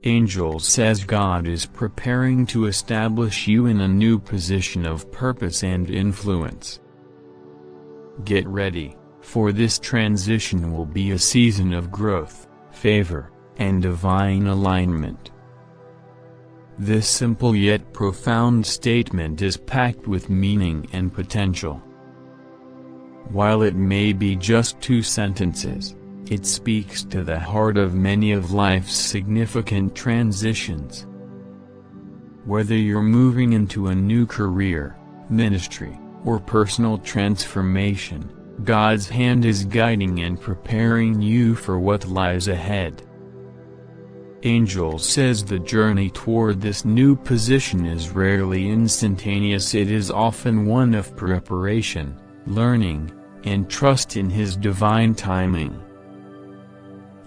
Angel says God is preparing to establish you in a new position of purpose and influence. Get ready, for this transition will be a season of growth, favor, and divine alignment. This simple yet profound statement is packed with meaning and potential. While it may be just 2 sentences, it speaks to the heart of many of life's significant transitions. Whether you're moving into a new career, ministry, or personal transformation, God's hand is guiding and preparing you for what lies ahead. Angel says the journey toward this new position is rarely instantaneous. It is often one of preparation, learning, and trust in His divine timing.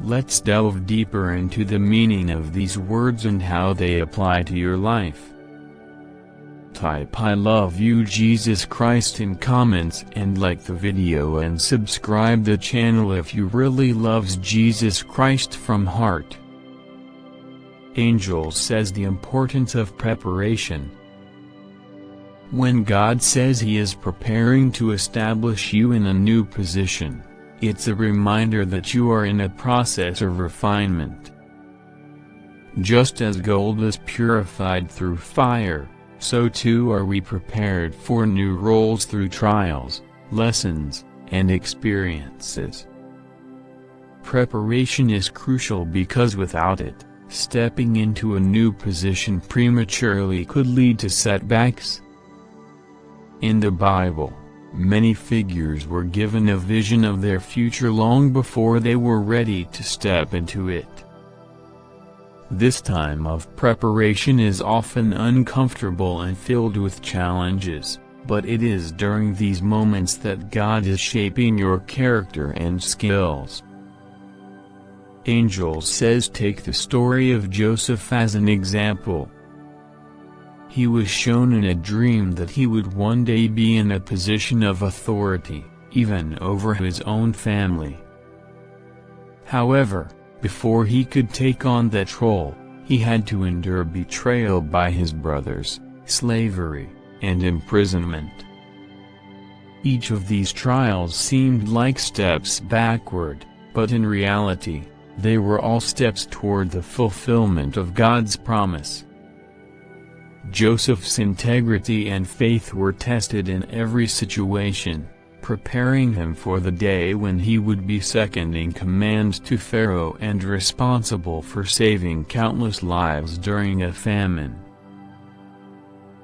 Let's delve deeper into the meaning of these words and how they apply to your life. Type "I love you Jesus Christ" in comments and like the video and subscribe the channel if you really loves Jesus Christ from heart. Angel says the importance of preparation. When God says He is preparing to establish you in a new position, it's a reminder that you are in a process of refinement. Just as gold is purified through fire, so too are we prepared for new roles through trials, lessons, and experiences. Preparation is crucial because without it, stepping into a new position prematurely could lead to setbacks. In the Bible, many figures were given a vision of their future long before they were ready to step into it. This time of preparation is often uncomfortable and filled with challenges, but it is during these moments that God is shaping your character and skills. Angel says take the story of Joseph as an example. He was shown in a dream that he would one day be in a position of authority, even over his own family. However, before he could take on that role, he had to endure betrayal by his brothers, slavery, and imprisonment. Each of these trials seemed like steps backward, but in reality, they were all steps toward the fulfillment of God's promise. Joseph's integrity and faith were tested in every situation, preparing him for the day when he would be second in command to Pharaoh and responsible for saving countless lives during a famine.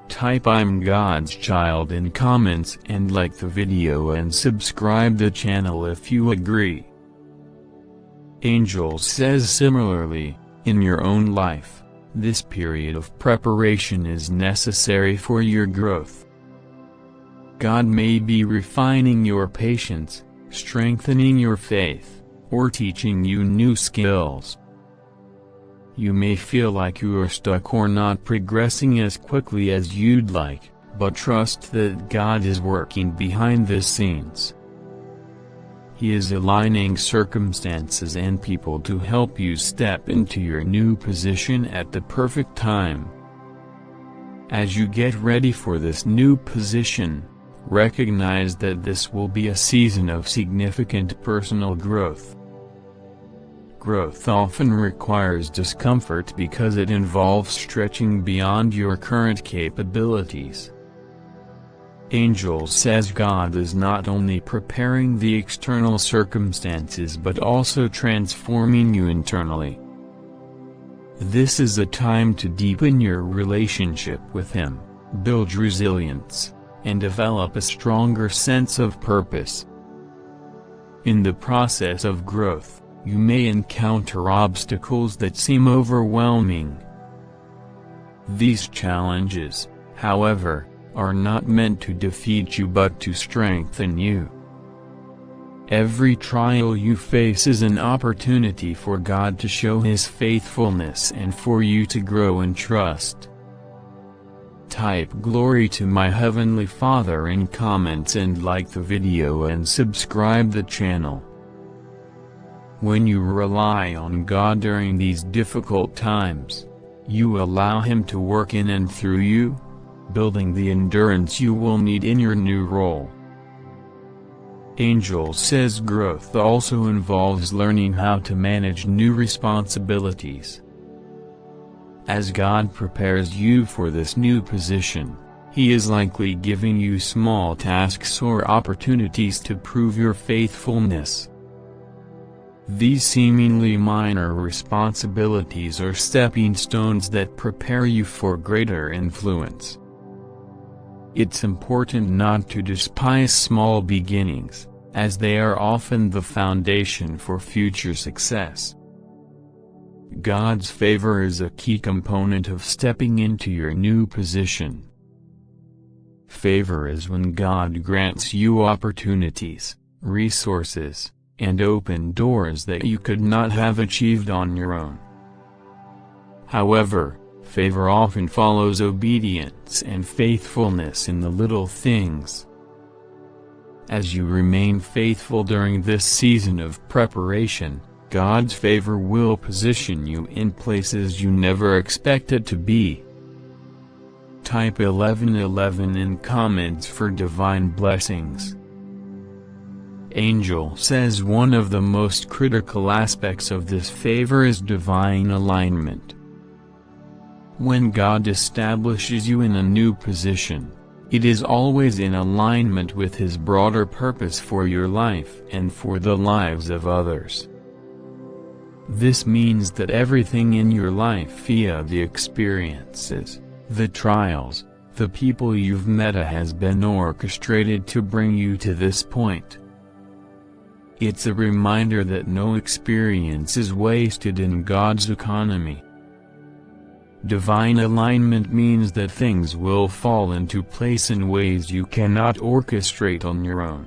Type "I'm God's child" in comments and like the video and subscribe the channel if you agree. Angel says similarly, in your own life, this period of preparation is necessary for your growth. God may be refining your patience, strengthening your faith, or teaching you new skills. You may feel like you are stuck or not progressing as quickly as you'd like, but trust that God is working behind the scenes. He is aligning circumstances and people to help you step into your new position at the perfect time. As you get ready for this new position, recognize that this will be a season of significant personal growth. Growth often requires discomfort because it involves stretching beyond your current capabilities. Angel says God is not only preparing the external circumstances but also transforming you internally. This is a time to deepen your relationship with Him, build resilience, and develop a stronger sense of purpose. In the process of growth, you may encounter obstacles that seem overwhelming. These challenges, however, are not meant to defeat you but to strengthen you. Every trial you face is an opportunity for God to show His faithfulness and for you to grow in trust. Type "Glory to my Heavenly Father" in comments and like the video and subscribe the channel. When you rely on God during these difficult times, you allow Him to work in and through you, building the endurance you will need in your new role. Angel says growth also involves learning how to manage new responsibilities. As God prepares you for this new position, He is likely giving you small tasks or opportunities to prove your faithfulness. These seemingly minor responsibilities are stepping stones that prepare you for greater influence. It's important not to despise small beginnings, as they are often the foundation for future success. God's favor is a key component of stepping into your new position. Favor is when God grants you opportunities, resources, and open doors that you could not have achieved on your own. However, favor often follows obedience and faithfulness in the little things. As you remain faithful during this season of preparation, God's favor will position you in places you never expected to be. Type 1111 in comments for divine blessings. Angel says one of the most critical aspects of this favor is divine alignment. When God establishes you in a new position, it is always in alignment with His broader purpose for your life and for the lives of others. This means that everything in your life via the experiences, the trials, the people you've met has been orchestrated to bring you to this point. It's a reminder that no experience is wasted in God's economy. Divine alignment means that things will fall into place in ways you cannot orchestrate on your own.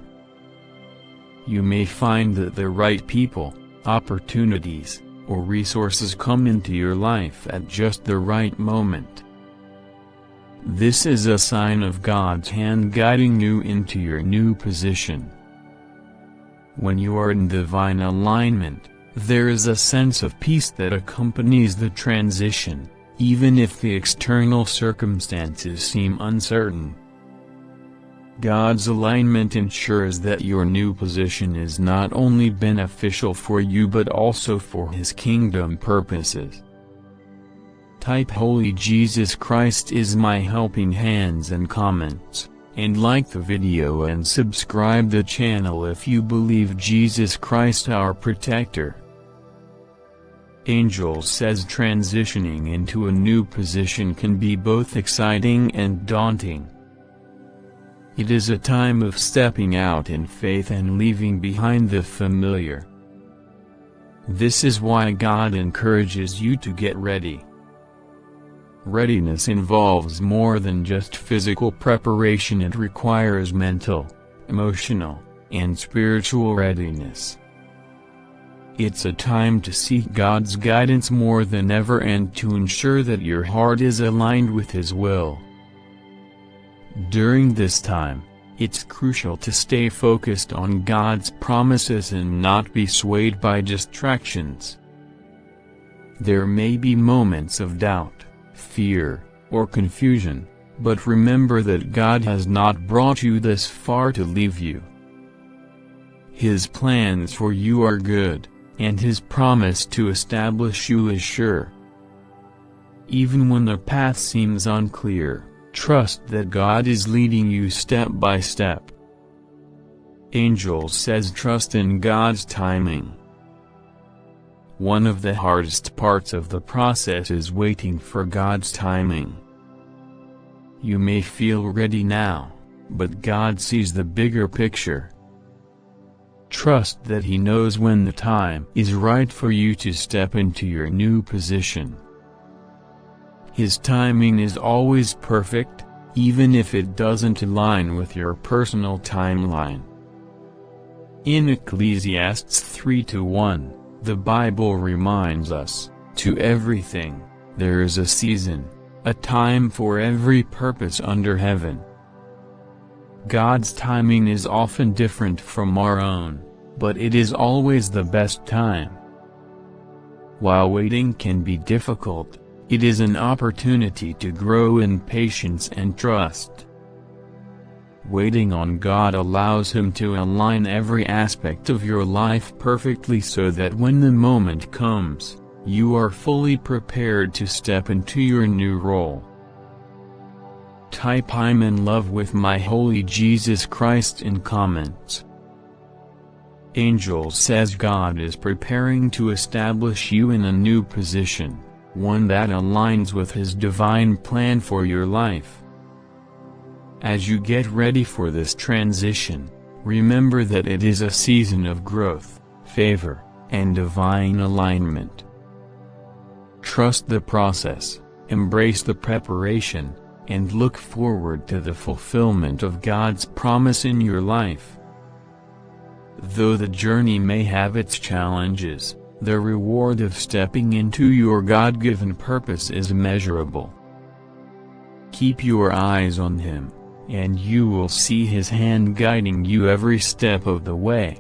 You may find that the right people, opportunities, or resources come into your life at just the right moment. This is a sign of God's hand guiding you into your new position. When you are in divine alignment, there is a sense of peace that accompanies the transition, even if the external circumstances seem uncertain. God's alignment ensures that your new position is not only beneficial for you but also for His kingdom purposes. Type Holy Jesus Christ is my helping hands in comments, and like the video and subscribe the channel if you believe Jesus Christ our protector. Angel says transitioning into a new position can be both exciting and daunting. It is a time of stepping out in faith and leaving behind the familiar. This is why God encourages you to get ready. Readiness involves more than just physical preparation. It requires mental, emotional, and spiritual readiness. It's a time to seek God's guidance more than ever and to ensure that your heart is aligned with His will. During this time, it's crucial to stay focused on God's promises and not be swayed by distractions. There may be moments of doubt, fear, or confusion, but remember that God has not brought you this far to leave you. His plans for you are good, and His promise to establish you is sure. Even when the path seems unclear, trust that God is leading you step by step. Angel says trust in God's timing. One of the hardest parts of the process is waiting for God's timing. You may feel ready now, but God sees the bigger picture. Trust that He knows when the time is right for you to step into your new position. His timing is always perfect, even if it doesn't align with your personal timeline. In Ecclesiastes 3:1, the Bible reminds us, "To everything, there is a season, a time for every purpose under heaven." God's timing is often different from our own, but it is always the best time. While waiting can be difficult, it is an opportunity to grow in patience and trust. Waiting on God allows Him to align every aspect of your life perfectly so that when the moment comes, you are fully prepared to step into your new role. Type "I'm in love with my holy Jesus Christ" in comments. Angel says God is preparing to establish you in a new position, one that aligns with His divine plan for your life. As you get ready for this transition, remember that it is a season of growth, favor, and divine alignment. Trust the process, embrace the preparation, and look forward to the fulfillment of God's promise in your life. Though the journey may have its challenges, the reward of stepping into your God-given purpose is immeasurable. Keep your eyes on Him, and you will see His hand guiding you every step of the way.